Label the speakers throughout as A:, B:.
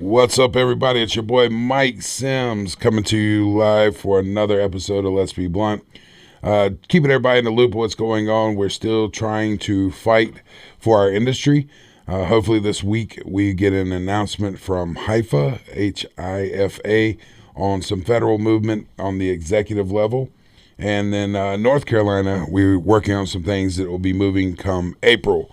A: What's up, everybody? It's your boy Mike Sims coming to you live for another episode of Let's Be Blunt. Keeping everybody in the loop of what's going on. We're still trying to fight for our industry. Hopefully this week we get an announcement from HIFA, H-I-F-A, on some federal movement on the executive level. And then North Carolina, we're working on some things that will be moving come April.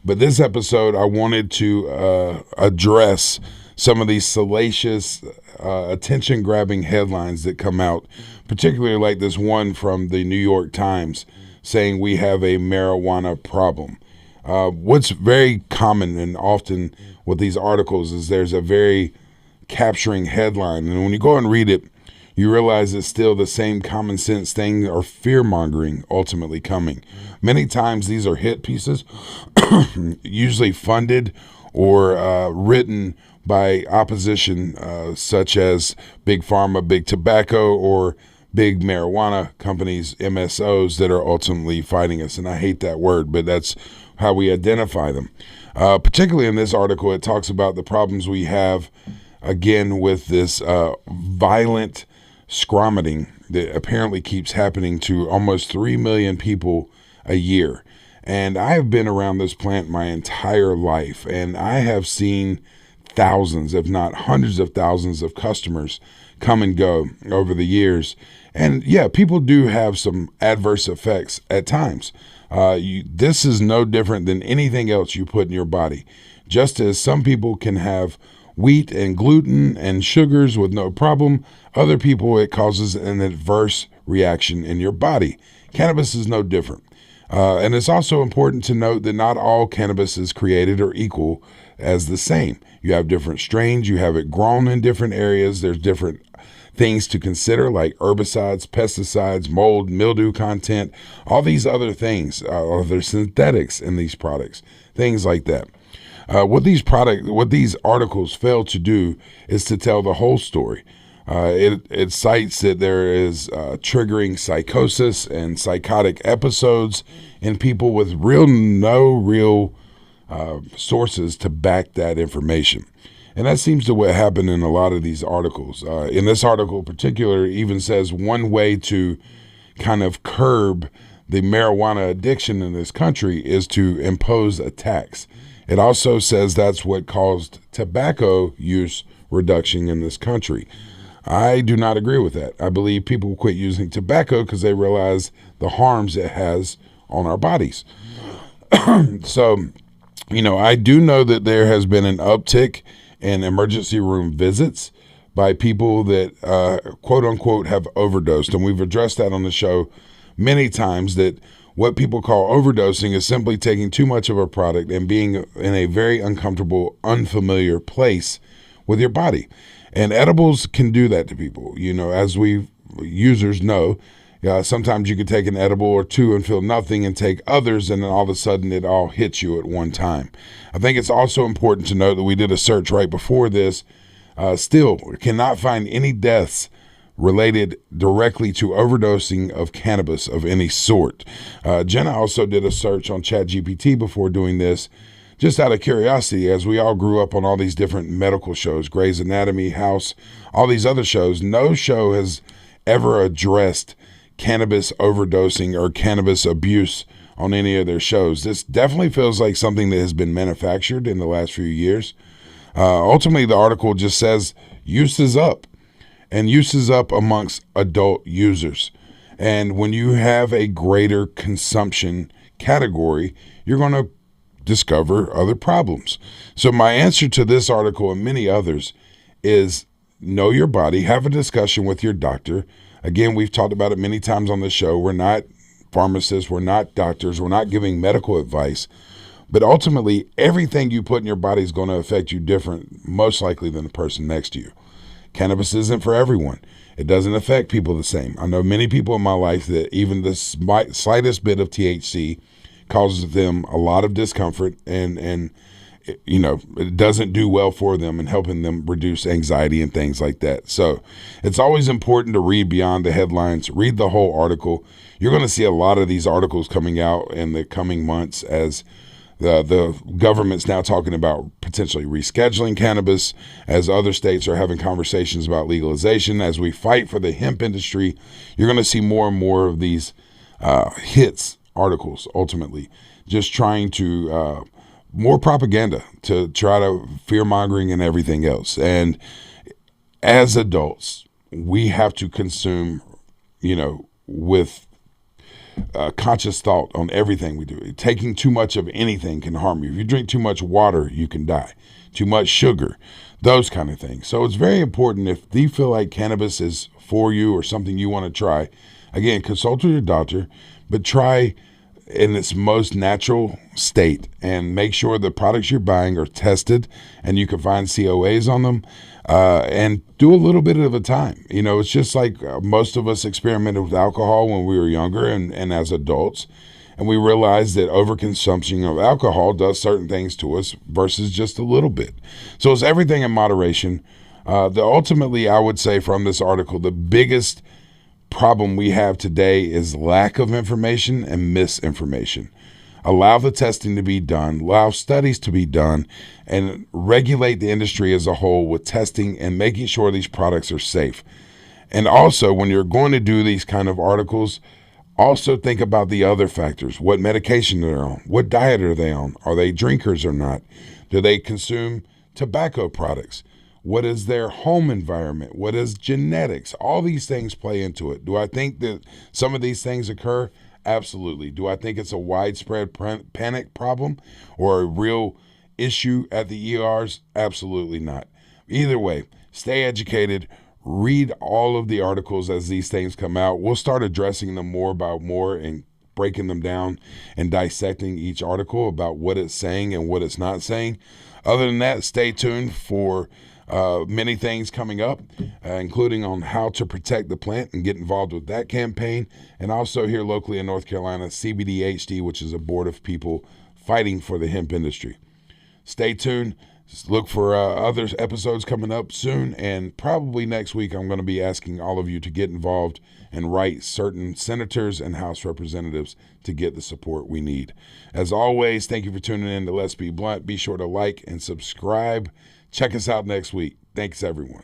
A: But this episode, I wanted to address some of these salacious, attention-grabbing headlines that come out, particularly like this one from the New York Times saying we have a marijuana problem. What's very common and often with these articles is there's a very capturing headline, and when you go and read it, you realize it's still the same common sense thing or fear-mongering ultimately coming. Many times these are hit pieces, usually funded or written by opposition, such as Big Pharma, Big Tobacco, or big marijuana companies, MSOs, that are ultimately fighting us. And I hate that word, but that's how we identify them. Particularly in this article, it talks about the problems we have, again, with this violent scromiting that apparently keeps happening to almost 3 million people a year. And I have been around this plant my entire life, and I have seen thousands, if not hundreds of thousands of customers come and go over the years. And yeah, people do have some adverse effects at times. This is no different than anything else you put in your body. Just as some people can have wheat and gluten and sugars with no problem, other people it causes an adverse reaction in your body. Cannabis is no different. And it's also important to note that not all cannabis is created or equal as the same. You have different strains, you have it grown in different areas, there's different things to consider like herbicides, pesticides, mold, mildew content, all these other things, there's synthetics in these products, things like that. What these articles fail to do is to tell the whole story. It cites that there is triggering psychosis and psychotic episodes in people with no real sources to back that information. And that seems to what happened in a lot of these articles. In this article in particular, it even says one way to kind of curb the marijuana addiction in this country is to impose a tax. It also says that's what caused tobacco use reduction in this country. I do not agree with that. I believe people quit using tobacco because they realize the harms it has on our bodies. So, I do know that there has been an uptick in emergency room visits by people that, quote unquote, have overdosed. And we've addressed that on the show many times, that what people call overdosing is simply taking too much of a product and being in a very uncomfortable, unfamiliar place with your body. And edibles can do that to people. As we users know, sometimes you could take an edible or two and feel nothing and take others, and then all of a sudden it all hits you at one time. I think it's also important to note that we did a search right before this. Still cannot find any deaths related directly to overdosing of cannabis of any sort. Jenna also did a search on ChatGPT before doing this, just out of curiosity, as we all grew up on all these different medical shows, Grey's Anatomy, House, all these other shows. No show has ever addressed cannabis overdosing or cannabis abuse on any of their shows. This definitely feels like something that has been manufactured in the last few years. Ultimately, the article just says use is up, and use is up amongst adult users. And when you have a greater consumption category, you're going to discover other problems. So my answer to this article and many others is know your body, have a discussion with your doctor. Again, we've talked about it many times on the show. We're not pharmacists, we're not doctors, we're not giving medical advice, but ultimately everything you put in your body is going to affect you different, most likely than the person next to you. Cannabis isn't for everyone. It doesn't affect people the same. I know many people in my life that even the slightest bit of THC causes them a lot of discomfort, and it doesn't do well for them in helping them reduce anxiety and things like that. So it's always important to read beyond the headlines, read the whole article. You're going to see a lot of these articles coming out in the coming months as The government's now talking about potentially rescheduling cannabis, as other states are having conversations about legalization. As we fight for the hemp industry, you're going to see more and more of these hits articles, ultimately, just trying to more propaganda to try to fear mongering and everything else. And as adults, we have to consume, with conscious thought on everything we do. Taking too much of anything can harm you. If you drink too much water, you can die. Too much sugar, those kind of things. So it's very important, if you feel like cannabis is for you or something you want to try, again, consult with your doctor, but try in its most natural state and make sure the products you're buying are tested and you can find COAs on them, and do a little bit at a time. It's just like most of us experimented with alcohol when we were younger and as adults, and we realized that overconsumption of alcohol does certain things to us versus just a little bit. So it's everything in moderation. Ultimately, I would say from this article, the biggest problem we have today is lack of information and misinformation. Allow the testing to be done, allow studies to be done, and regulate the industry as a whole with testing and making sure these products are safe. And also, when you're going to do these kind of articles, also think about the other factors. What medication they're on, what diet are they on, are they drinkers or not, do they consume tobacco products, what is their home environment, what is genetics. All these things play into it. Do I think that some of these things occur? Absolutely. Do I think it's a widespread panic problem or a real issue at the ERs? Absolutely not. Either way, stay educated. Read all of the articles as these things come out. We'll start addressing them more and breaking them down and dissecting each article about what it's saying and what it's not saying. Other than that, stay tuned for many things coming up, including on how to protect the plant and get involved with that campaign. And also here locally in North Carolina, CBDHD, which is a board of people fighting for the hemp industry. Stay tuned. Look for other episodes coming up soon. And probably next week, I'm going to be asking all of you to get involved and write certain senators and House representatives to get the support we need. As always, thank you for tuning in to Let's Be Blunt. Be sure to like and subscribe. Check us out next week. Thanks, everyone.